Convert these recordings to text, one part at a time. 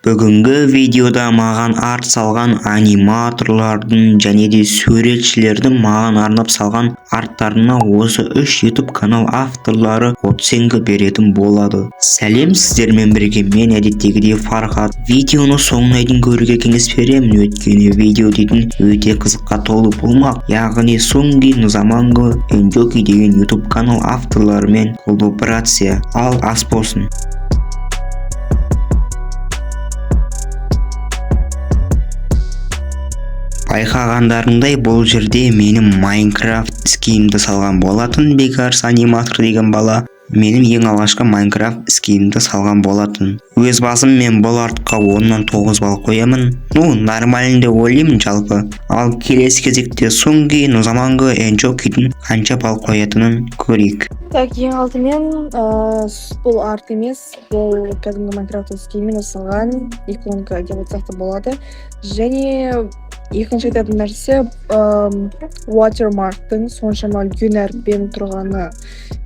Бүгінгі видеода маған арт салған аниматорлардың және де суретшілердің маған арнап салған арттарына осы 3 YouTube канал авторлары оценка беретін болады. Сәлем, сіздермен бірге мен әдеттегідей Фархат. Видеоны соңына дейін көруге кеңес беремін, өйткені видео дейтін өте қызыққа толы болмақ. Яғни Сунги Нзаманго Энджоки деген YouTube канал авторларымен коллаборация. Ал ас болсын. Байқағандарыңдай бұл жерде менің Майнкрафт скинімді салған болатын. Бекарс аниматор деген бала менің ең алғашқы Майнкрафт скинімді салған болатын. Өз басым мен бұл артқа 10-нан 9 балл қоямын. Нормально деп ойлаймын жалпы. Ал келесі кезекте Сунги Нзаманго Энджокидің қанша балл қоятынын көрейік. Так, ең алдымен бұл арт емес, бұл кәдімгі Майнкрафт скинмен жасалған иконка деп айтсақ болады. Және екінші айтатын нәрсе watermarktың соншама үлкен әріппен тұрғаны.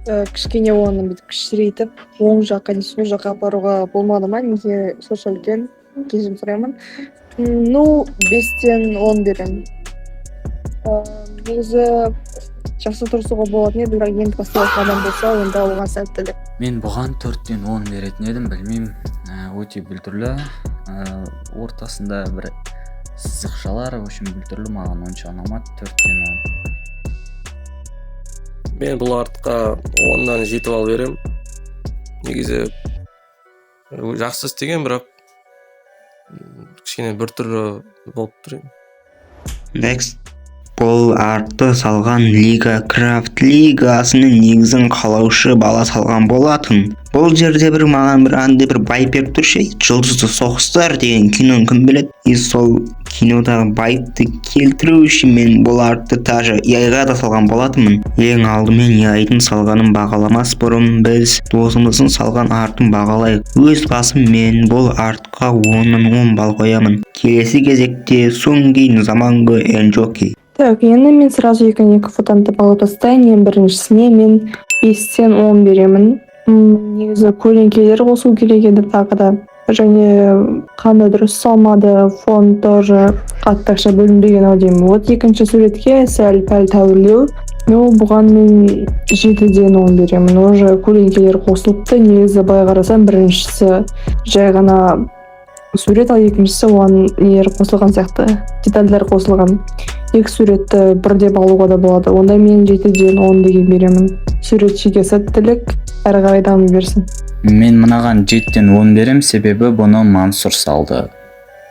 Кішкене оны бүйтіп кішірейтіп, оң жаққа не сол жаққа апаруға болмады ма? Неге сонша үлкен? Кешірім сұраймын. 5-тен 10 беремін. Негізі жақсы тұрсуға болатын еді, бірақ енді басталған адам болса, онда оған сәттілік. Мен бұған 4-тен 10 беретін едім, білмеймін. Өте бүлтірлі. Ортасында бір сызықшалар, өшін бүлтірлі, маған онша ұнамады. 4-тен 10. Мен бұл артқа 10-нан 7 балл берем. Негізі жақсы істеген, бірақ кішкене бір түрлі болып тұр. Next. Бұл артты салған Лига Крафт лигасының негізін қалаушы бала салған болатын. Бұл жерде маған бір байып беріп тұршы, жұлдызды соғыстар деген киноны кім біледі? Сол кинодағы байыпты келтіру үшін мен бұл артты тажы яйға да салған болатынмын. Ең алдымен яйдың салғанын бағаламас бұрын біз досымыздың салған артын бағалайық. Өз басым мен бұл артқа 10-нан 10 балл қоямын. Келесі кезекте Сунги Нзаманго Энджоки. Так, енді мен сразу екі фотомды алып тастайын. Ең біріншісіне мен 5-тен 10 беремін. Негізі көлеңкелер қосу керек еді тағы да. Және қандай дұрыс салмады, фон тоже қаттақша бөлінбеген ау деймін. Вот екінші суретке сәл-пәл тәуірлеу. Бұған мен 7-ден 10 беремін. Уже көлеңкелер қосылыпты. Негізі былай қарасам, біріншісі жай ғана сурет, ал екіншісі оған нелер қосылған сияқты, детальдер қосылған. Екі суретті бірде алуға да болады. Онда мен 7-ден 10 деген беремін. Суретшіге сәттілік, әрі қарай дамы берсін. Мен мынаған 7-тен 10 берем, себебі бұны Мансұр салды.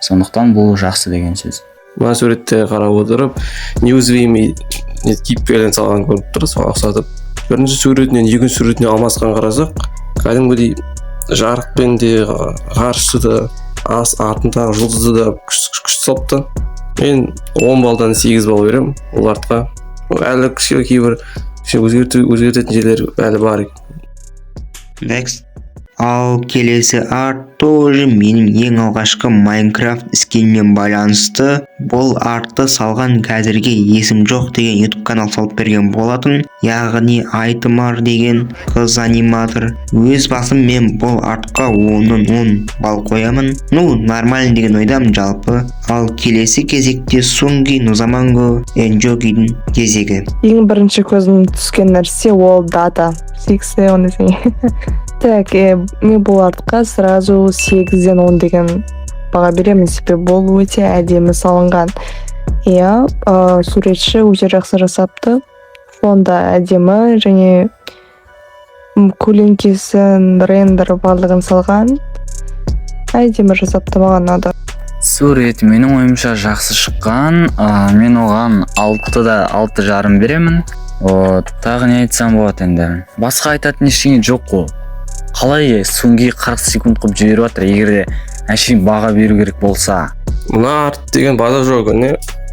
Сондықтан бұл жақсы деген сөз. Мына суретте қарап отырып, неузвеймей кейіпкерден салған көріп тұр, соған ұқсатып. Бірінші суретінен екінші суретіне алмасқан қарасақ, кәдімгідей жарықпен де, ғарышты да, артындағы жұлдызды да күшті салыпты. Мен 10 балдан 8 балл берем ол артқа. Әлі кейбір өзгертетін жерлер әлі бар. Next. Ал келесі арт тоже менің ең алғашқы Майнкрафт скинмен байланысты. Бұл артты салған қазірге есім жоқ деген YouTube канал салып берген болатын. Яғни Айтымар деген қыз аниматор. Өз басым мен бұл артқа 10-нан 10 балл қоямын. Нормально деген ойдамын жалпы. Ал келесі кезекте Сунги Нзаманго Энджокидің кезегі. Ең бірінші көзім түскен нәрсе ол дата. 6-10 десең. Так, мен бұл артқа сразу 8-ден 10 деген баға беремін, себебі бұл өте әдемі салынған. Суретші өте жақсы жасапты. Фонда әдемі және көлеңкесін, рендер барлығын салған. Әдемі жасапты, маған ұнады. Сурет менің ойымша жақсы шыққан. Мен оған 6-6,5 беремін. Тағы не айтсам болады енді. Басқа айтатын ештеңе жоқ қой. Қалай Сунги 40 секунд қып жіберіп жатыр, егерде әшейін баға беру керек болса. Мына арт деген база жоқ,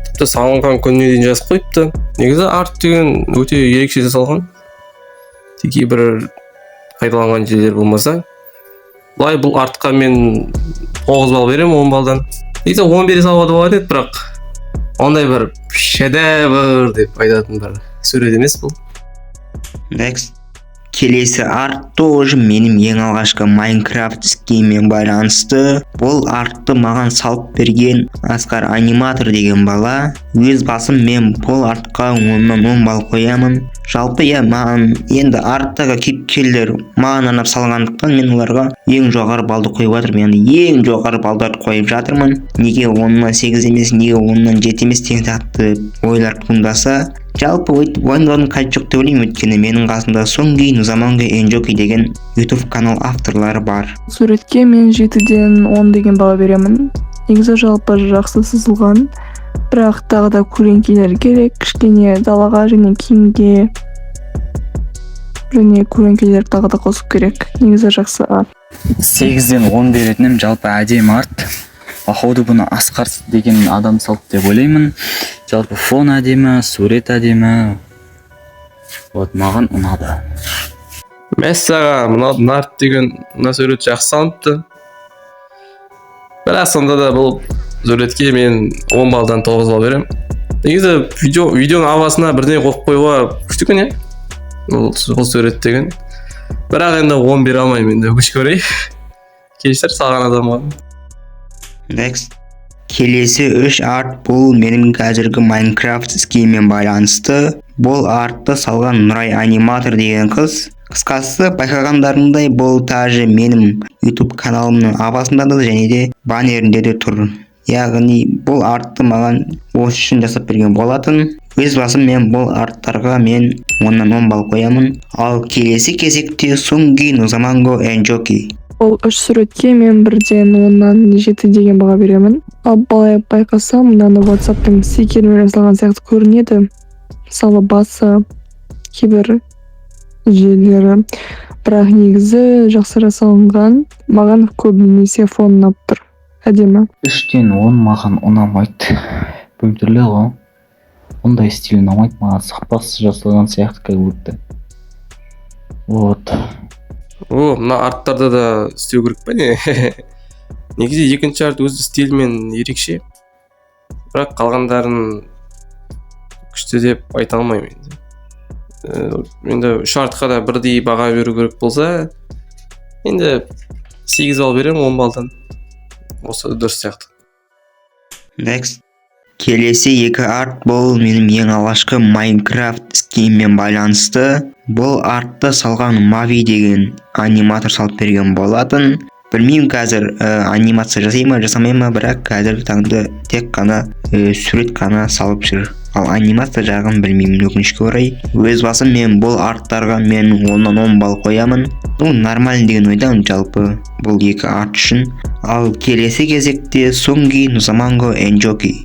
тіпті салынған күніне дейін жазып қойыпты. Негізі арт деген өте ерекше жасалған. Кейбір қайталанған жерлер болмаса. Бұлай бұл артқа мен 9 балл берем 10 балдан. Негізі 10 бере салуға болады еді, бірақ ондай бір шедевр деп айтатын бір сурет емес бұл. Next. келесі арт тоже менің ең алғашқы Майнкрафт скинмен байланысты. Бұл артты маған салып берген Асқар аниматор деген бала. Өз басым мен бұл артқа 10-10 балл қоямын. Жалпы маған енді арттағы кейіпкерлер маған арнап салғандықтан мен оларға ең жоғары балды қойып жатырмын. Яғни ең жоғары балдарды қойып жатырмын. Неге 10-нан 8 емес, неге 10-нан 7 емес деген сияқты ойлар туындаса, жалпы ойындардың қажеті жоқ деп ойлаймын, өйткені менің қасымда Сонгги Нузаманга Энджоки деген YouTube канал авторлары бар. Суретке мен 7-ден 10 деген баға беремін. Негізі жалпы жақсы сызылған, бірақ тағы да көлеңкелер керек, кішкене далаға және киімге және көлеңкелер тағы да қосып керек. Негізі жақсы арт. 8-ден 10 беретінім, жалпы әдемі арт. Походу бұны Асқар деген адам салды деп ойлаймын. Жалпы фон әдемі, сурет әдемі. Вот маған ұнады. Мәссаға мына арт деген мына сурет жақсы салыныпты. Бірақ сонда да бұл суретке мен 10 балдан 9 бал берем. Негізі видеоның авасына бірдеңе қойып қоюға күшті екен, бұл сурет деген. Бірақ енді 10 бере алмаймын, енді өкінішке орай. Кешір салған адамға. Next. Келесі 3 арт бұл менің қазіргі Майнкрафт скинмен байланысты. Бұл артты салған Нұрай аниматор деген қыз. Қысқасы байқағандарыңдай бұл тажы менің YouTube каналымның авасында да және де баннерінде де тұр. Яғни бұл артты маған осы үшін жасап берген болатын. Өз басым мен бұл арттарға мен 10-нан 10 балл қоямын. Ал келесі кезекте Сонгги Нузаманга Энджоки. Ол 3 суретке мен 1-ден 10-нан 7 деген баға беремін. Ал былай байқасам, мынаны WhatsApp-тың стикермен жасалған сияқты көрінеді. Мысалы басы, кейбір жерлері, бірақ негізі жақсы жасалынған. Маған көбінесе фон ұнап тұр. Әдемі. 3-тен 10 маған ұнамайды. Бөлтірлі ғой. Ондай стиль ұнамайды, маған сықпақсыз жасалған сияқты как будто. Вот. Мына арттарды да істеу керек па не? Негізі екінші арт өз стильмен ерекше. Бірақ қалғандарын күшті деп айта алмаймын енді. Енді 3 артқа да бірдей баға беру керек болса, енді 8 балл берем 10 балдан. Осы дұрыс сияқты. Next. Келесі 2 арт бұл менің ең алғашқы Майнкрафт скинмен байланысты. Бұл артты салған Мави деген аниматор салып берген болатын. Білмеймін қазір анимация жасай ма жасамай ма, бірақ қазіргі таңда тек қана сурет қана салып жүр. Ал анимация жағын білмеймін, өкінішке орай. Өз басым мен бұл арттарға мен 10-нан 10 балл қоямын. Нормально деген ойдамын жалпы бұл 2 арт үшін. Ал келесі кезекте Сонгги Нузаманга Энджоки.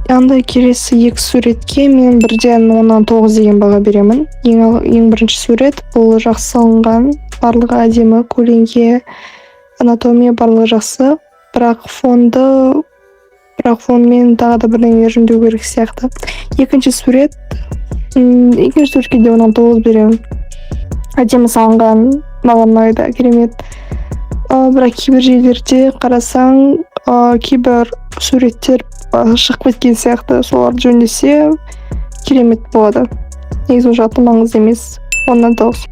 Яғни келесі 2 суретке мен 1-ден 10-нан 9 деген баға беремін. Ең бірінші сурет бұл жақсы салынған, барлығы әдемі, көлеңке, анатомия барлығы жақсы, бірақ фонмен тағы да бірдеңе жөндеу керек сияқты. Екінші суретке де 10-нан 9 беремін. Әдемі салынған, маған ұнайды, керемет. Бірақ кейбір жерлерде қарасаң, кейбір суреттер шығып кеткен сияқты, соларды жөндесе керемет болады. Негізі жақты маңызды емес. 10-нан 9.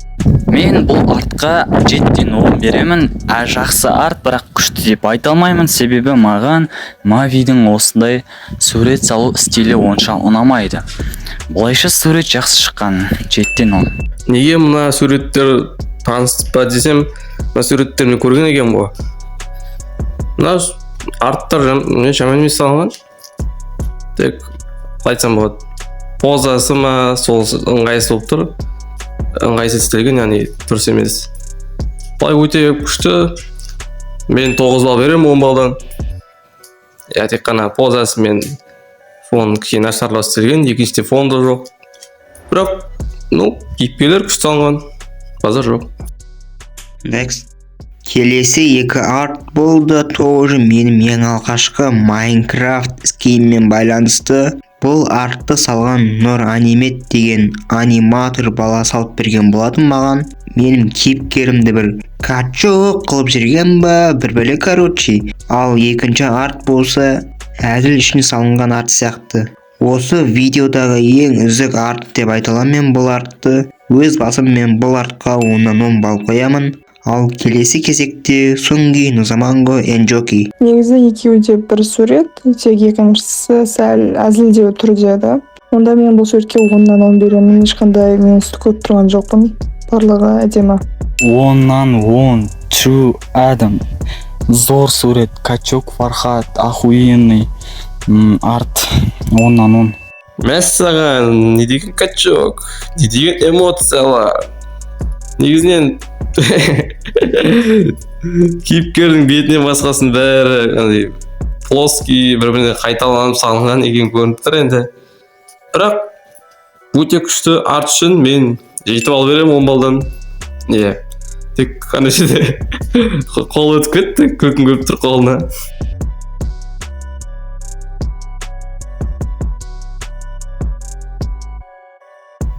Мен бұл артқа 7-ден 10 беремін. Жақсы арт, бірақ күшті деп айта алмаймын, себебі маған Мавидің осындай сурет салу стилі онша ұнамайды. Бұлайша сурет жақсы шыққан, 7-ден 10. Неге мына суреттер таныс па десем, мына суреттерін көрген екен ғой. Мына арттар жаман емес салынған. Тек айтсам болады, позасы ма сол ыңғайсыз болып тұр. Ыңғайсыз істелген, яғни дұрыс емес. Бұлай өте күшті. Мен 9 балл берем 10 балдан. Тек қана позасы мен фон кішкене нашарлау істелген, екіншіде фон да жоқ. Бірақ, кейіпкерлер күшті салынған. Базар жоқ. Next. Келесі 2 арт болды тоже менің ең алғашқы Майнкрафт скинмен байланысты. Бұл артты салған Нұр Анимет деген аниматор бала салып берген болатын маған. Менің кейіпкерімді бір качок қылып жүрген ба, бір бөлек короче. Ал екінші арт болса әділ үшін салынған арт сияқты. Осы видеодағы ең үзік арт деп айта аламын мен бұл артты. Өз басым мен бұл артқа 10-10 балл қоямын. Ал келесі кезекте Сунги Нузаманго Энджоки. Негізі екеуі де бір сурет, тек екіншісі сәл әзілдеу түрде да. Онда мен бұл суретке 10-10 беремін. Ешқандай минусты көп тұрған жоқпын. Барлығы әдемі. 10-10, True Adam. Зор сурет, качок, Фархат, охуенный арт. 10-10. Мәссаған, не деген качок, не деген эмоциялар. Негізінен кейіпкердің бетінен басқасын бәрі плоский, бір-біріне қайталанып салынған екен көрініп тұр енді. Бірақ өте күшті арт үшін мен 7 балл беремін 10 балдан. Тек қана жерде қол өтіп кетті, күлкім келіп тұр қолына.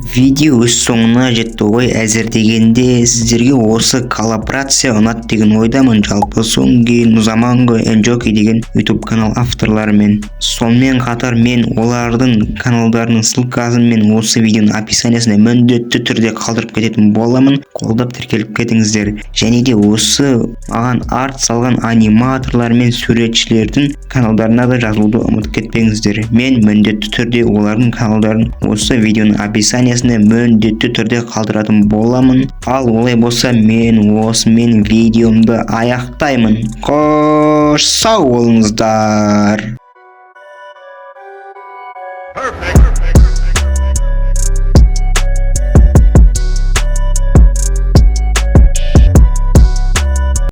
Видео өз соңына жетті ғой. Әзірдегенде сіздерге осы коллаборация ұнады деген ойдамын. Жалпы Сунги Нузаманго Энджоки деген YouTube канал авторларымен. Сонымен қатар мен олардың каналдарының ссылкасын мен осы видеоның описаниясына міндетті түрде қалдырып кететін боламын. Қолдап тіркеліп кетіңіздер. Және де осы маған арт салған аниматорлар мен суретшілердің каналдарына да жазылуды ұмытып кетпеңіздер. Мен міндетті түрде олардың каналдарын осы видеоның описаниясына міндетті түрде қалдыратын боламын. Ал олай болса мен осымен видеомды аяқтаймын. Қош сау болыңыздар. Perfect.